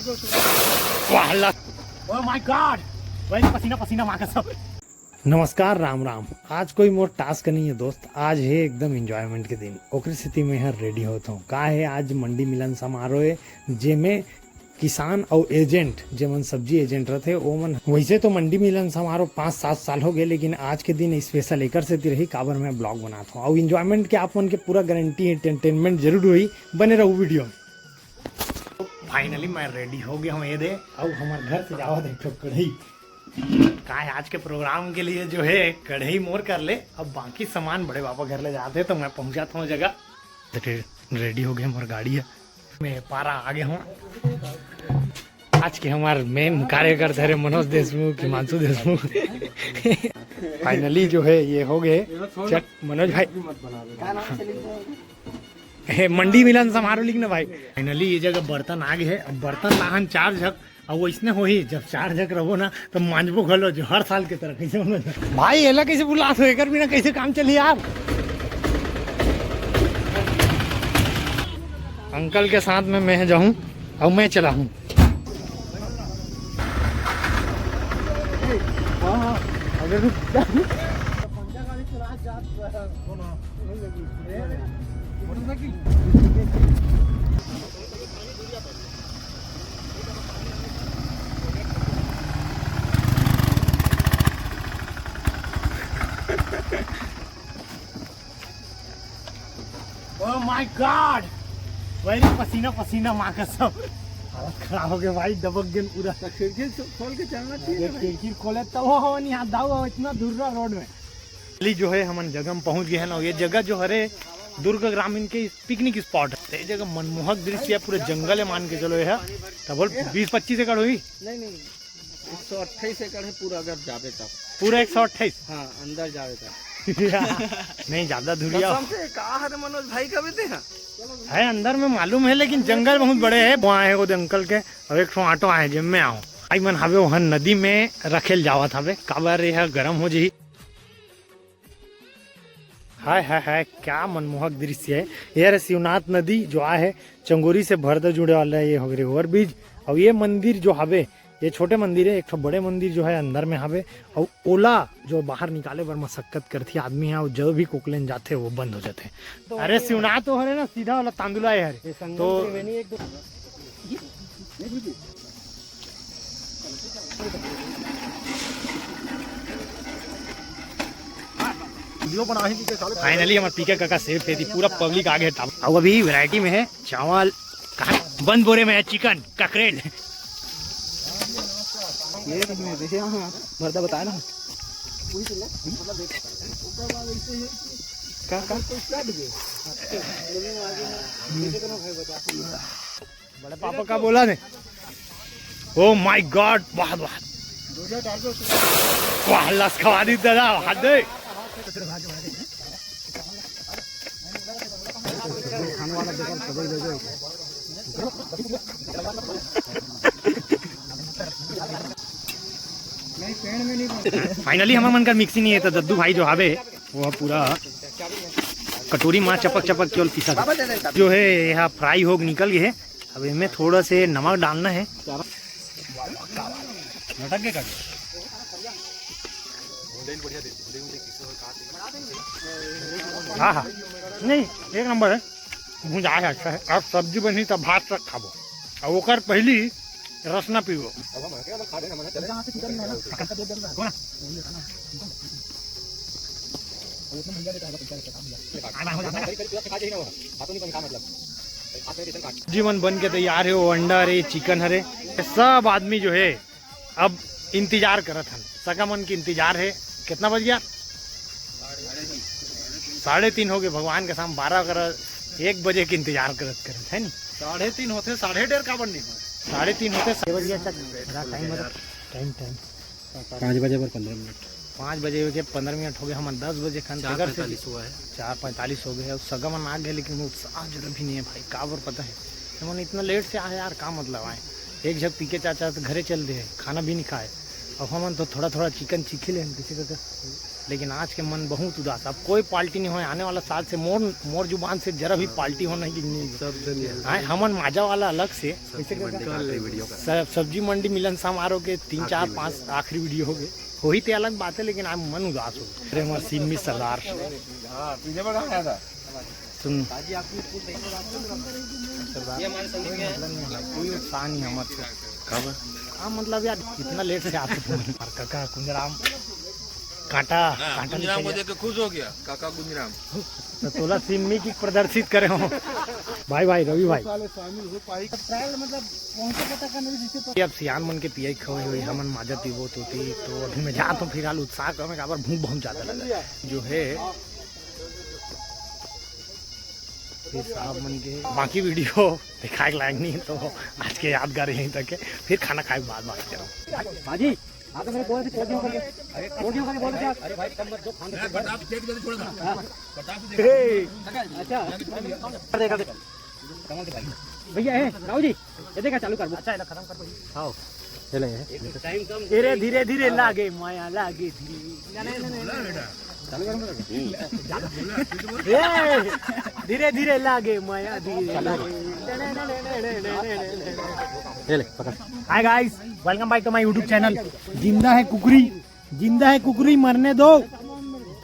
My God, वही पसीना पसीना मांगा सब। नमस्कार, राम राम। आज कोई मोर टास्क नहीं है दोस्त, आज है एकदम एंजॉयमेंट के दिन। ओकरी स्थिति में हर रेडी होता हूँ का है आज मंडी मिलन समारोह है, जेमे किसान और एजेंट जेमन सब्जी एजेंट रहते वो मन। वैसे तो मंडी मिलन समारोह 5-7 साल हो गए, लेकिन आज के दिन स्पेशल एकर से रही काबर मैं ब्लॉग बनाता हूँ और एंजॉयमेंट के आप मन के पूरा गारंटी एंटरटेनमेंट जरूर हुई, बने रहू वीडियो में। फाइनली मैं रेडी हो गया हूँ, ये दे अब हमारे घर से जाओ देखो कढ़ाई का है आज के प्रोग्राम के लिए जो है कढ़ाई मोर कर ले। अब बाकी सामान बड़े पापा घर ले जाते तो मैं पहुंच जाता हूँ जगह। रेडी हो गए, मोर गाड़ी है, मैं पारा आ गया हूँ। आज के हमारे मेन कार्यकर्ता है मनोज देशमुख, हिमांशु देशमुख। फाइनली जो है ये हो गए मनोज भाई, मंडी मिलन समारोह लिखना भाई। फाइनली ये जगह बर्तन आ गए है। अब बर्तन लाहन 4 झक, अब वैसने हो ही जब 4 झक रहो ना तो मांझबो घलो जो हर साल के तरह कैसे होना भाई। एला कैसे बुला तो एकर बिना कैसे काम चली यार। अंकल के साथ में मैं जाऊं और मैं चला हूं। Oh my God! वही पसीना पसीना माँ का सब हालत खराब हो गया भाई, दबक गए पूरा। खिड़की खोल के चलना चाहिए, खिड़की खोले तो वो नहीं हाथ दाऊ इतना दूर रोड में। जो है हम जगह में पहुंच गए हैं ना। ये जगह जो है दुर्ग ग्रामीण के पिकनिक स्पॉट है। ये जगह मनमोहक दृश्य है, पूरे जंगल है मान के चलो। यह डबल 20-25 एकड़ हुई, नहीं 128 एकड़ है पूरा। अगर जावे तब पूरा 128, हाँ अंदर जावे तब नहीं ज्यादा धुरिया है मनोज भाई कभी थे है अंदर में मालूम है, लेकिन जंगल बहुत बड़े है। वहाँ है वो अंकल के अब एक ऑटो आए जिम में आओ आई मन हवे वहाँ नदी में रखेल जावत हवे काबर यह गर्म हो जी। हाय क्या मनमोहक दृश्य है। यह शिवनाथ नदी जो है चंगोरी से भरदर जुड़े वाला है, ये हो गए ओवर ब्रिज। और ये मंदिर जो हवे ये छोटे मंदिर है, एक तो बड़े मंदिर जो है अंदर में हवे। और ओला जो बाहर निकाले बर मशक्कत करती आदमी है, और जो भी कोकलेन जाते वो बंद हो जाते। तो अरे शिवनाथ तो हरे ना सीधा वाला तांदुला है तो फाइनली हमारे पीके काका सेव थे, पूरा पब्लिक आगे था। और अभी वैरायटी में है चावल, बंद बोरे में है चिकन ककरेल। ये भरता बताया ना बड़े पापा का बोला ने। ओ माय गॉड, बहुत वाह लस खवा दी दादा हाथ दे। फाइनली हमारे मन का मिक्सिंग नहीं है तो दद्दू भाई जो हवे वो पूरा कटोरी माँ चपक चपक केवल पिसा जो है यहाँ फ्राई हो निकल गए है। अब इनमें थोड़ा से नमक डालना है। हाँ हाँ नहीं एक नंबर है, मुझे आया अच्छा है। अब सब्जी बनी तब भात तक खाबो और ओकर पहली रसना पीबो। जीवन बन के तैयार है, वो अंडा रे चिकन हरे सब आदमी जो है अब इंतजार करत हन। सका मन की इंतजार है। कितना बज गया? 3:30 हो गए। भगवान के सामने 12 कर 1 बजे के इंतजार करत है नहीं 3:30 होते 1:30 का बन नहीं 3:30 होते 6 बजे टाइम 5 बजे पर 15 मिनट 5 बजे के 15 मिनट हो गए। हम 10 बजे खान 4:45 हुआ है 4:45 हो गए। अब सगा मन आ गए, लेकिन उत्साह जगह भी नहीं है भाई। काबर पता है तो मन इतना लेट से आए यार, का मतलब आए। एक झक पी के चाचा तो घरे चल दे, खाना भी नहीं खाए। अब हम तो थोड़ा थोड़ा चिकन चीखे ले किसी का, लेकिन आज के मन बहुत उदास। अब कोई पार्टी नहीं हो, आने वाला साल से मोर जुबान से जरा भी पार्टी होना ही नहीं। हमन माजा वाला अलग से सब्जी मंडी मिलन समारोह के 3 4 5 आखिरी वीडियो हो गए, वही तो अलग बात है, लेकिन आज मन उदास हो गए। हमारे सिमी सरदार सुन कोई उत्साह नहीं हमारे। हाँ मतलब यार इतना लेट से आते थे काका कुंजराम कांटा कुंजराम को देख के खुश हो गया काका कुंजराम। तो तोला सिम्मी की प्रदर्शित करे हो भाई रवि भाई। अब सियान मन के पियाई खोए हुई हमन माजा पीबो तो अभी मैं जा तो फिलहाल उत्साह कम का भूख बहुत ज्यादा लगा जो है साहब मन के। बाकी वीडियो दिखाए लायक नहीं है, तो आज के यादगार यहीं तक है, फिर खाना खाए के बाद बात करो। बाजी आप तो मेरे बोल से कोडियों करके बोल रहे थे। अरे भाई कम मत दो, खाना प्रताप देख दे छोड़ दो अच्छा देखा कमाल के भाई भैया है राव जी ये देखा चालू कर। अच्छा खत्म कर भाई आओ चले टाइम कम धीरे धीरे लागे माया लागे धीरे धीरे लागे माया hi guys welcome back to my YouTube channel. जिंदा है कुकरी मरने दो,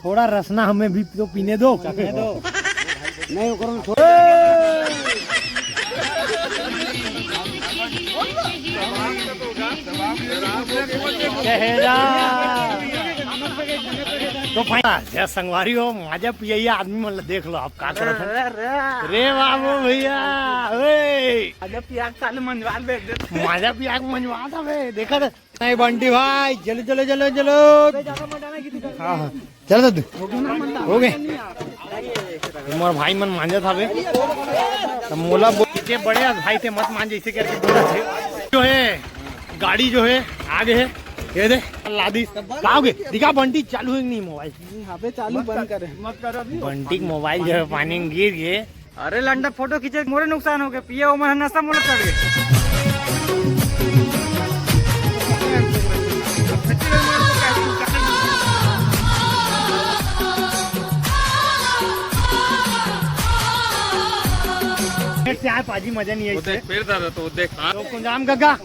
थोड़ा रसना हमें भी तो पीने दो नहीं करो तो फाइनल संगवारी हो माजा पिया आदमी मतलब देख लो आप का करत रे बाबू भैया माजा पिया मंजवा था बे देखा था नहीं बंटी भाई चलो हाँ चलो हो गए मोर भाई मन मांझा था बे तो मोला बोले बड़े भाई थे मत मान जैसे करके बोला थे जो है गाड़ी जो है आगे है ये दे लादी आओगे दिखा बंटी चालू है नहीं मोबाइल यहाँ पे चालू बंद करे मत करो अभी बंटी मोबाइल जो है पानी में गिर गए। अरे लंडा फोटो खींचे मोरे नुकसान हो गए पिए उमर नशा मोल चढ़ गए। से आए पाजी मजा नहीं है फिर तो देख तो कुंजाम काका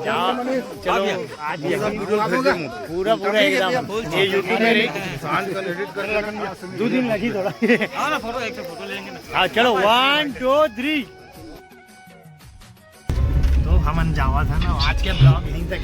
जाओ चलो आज पूरा एकदम ये यूट्यूब में 2 दिन लगी थोड़ा फोटो लेंगे ना। हाँ चलो 1 2 3 तो हमन जावा था ना आज के ब्लॉग यहीं तक